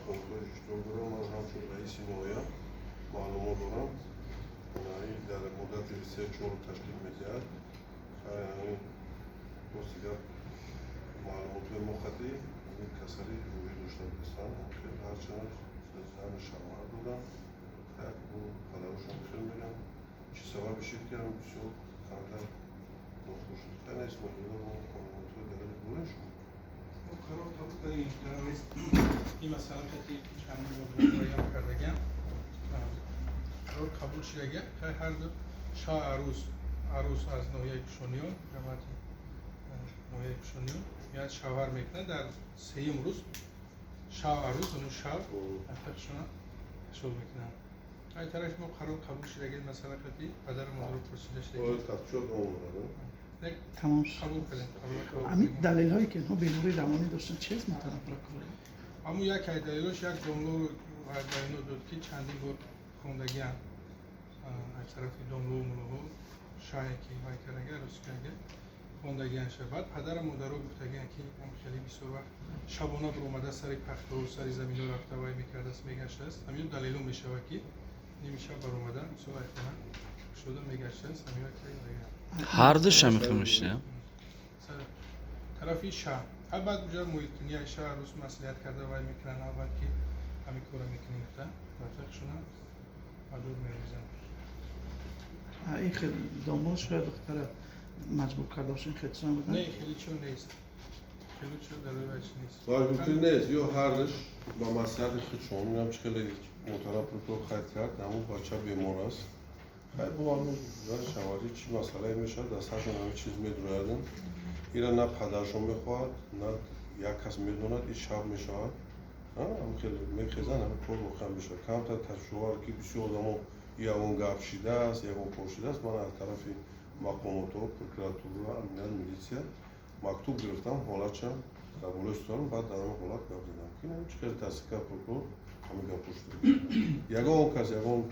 کنترل اشتراک دارم. من همچون رئیس نوعی معلومات دارم. یعنی در مدت 3-4 تشکیل می‌دهد. یعنی توصیه معلومات مخاطی این کسری روی داشته باشن که هرچند زن شمار دادم так bu qadavuşun filmlerim çi sabah bir şey diyorum çok kanka dostuşuz ben esmediyorum o konuda derece buluş o karar kabul edin terörist این مسئله که چند مورد بیان کردگم قرار قبول شده که هر دو شاه عروس از نوعی کشونیون جماعت نوعی کشونیون میاد شوهر میکنه در سیم روز شاه عروس اون شاه افشونا شو میکنن این طرف ما قرار قبول شده که مسئله که پدر مادر پرسیده شده o tatçot olmadı. تمام قبول کنیم همین دلیل هایی که اینها بینوری روانی داشتن چه از میتونن برای کنیم؟ اما یک دلیلش یک جمله رو بیان داد که چندین بار خوندگی هم از طرف جمله و ملوه شایکی های کرده رسکرده خوندگی هم شد بعد پدر مادر رو گفتگی که هم خیلی بسیار وقت شبانه بر اومده سری پخته و سری زمین رو رفته وای میکرده است میگشته است همین دلیل رو میشه که نمیشه بر اومده بسیار احتمال شده میگشته است همین که هر دوش هم میخوامشته طرفی شهر بعد اونجا محیطنی شهر روز مسئولیت کرده وای میکنن اول که همین کارو میکنیم تا وقت شدن مجبور میریزن این خیلی دامنش شاید دختره مجبور کرده باشین خیلی بودن؟ نه خیلی چون نیست خیلی چون در رویش نیست Halbuki ne? Yo harış با مسئله خود شما میگم چه خیلی مطالب رو تو خط کرد نمون بچه بیمار است خیلی با همون شمالی چی مسئله میشه دستشون همه چیز میدونن ایران نه پدرشون میخواد نه یک کس میدوند این شب میشود هم خیلی میخیزن همه کار بخم میشه کم تا تشوار که بسیار آدمو یا اون گفشیده است یا اون پرشیده است من از طرف مقامات و پروکراتورا امنیت میلیسیا مکتوب گرفتم حالتشم قبولش دارم بعد در اون حالت گفت دیدم که نمیشه خیلی تصدیق پروکور همه گفت دارم یکون کس یکون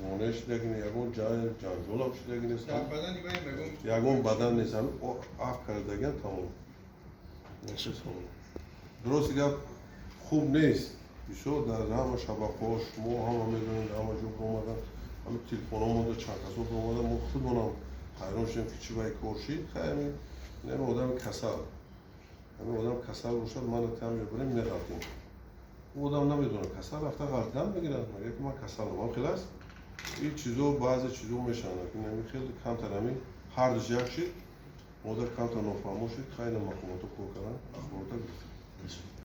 مونش دیگه یکون جانجول هم شده دیگه نیست بدن میگم یکون بدن نیست همه آف کرده دیگه تمام درست دیگه خوب نیست بسیار در همه شبکه‌ها شما همه میدونید همه جو اومدن همه تلفن اومده چند کس اومده ما خودمونم حیران شدیم که چی باید کارشی خیلی نمی آدم کسل همه آدم کسل باشد من تیم ببریم میرفتیم او آدم نمیدونه کسل رفته غلطن میگیرن مگه که من کسل هم خیلی است این چیزو بعضی چیزو میشنه که نمی خیلی کمتر همین هر دوش یک شید مادر کمتر نفهمو شید خیلی مقاماتو کار کردن اخبارتا گرفتیم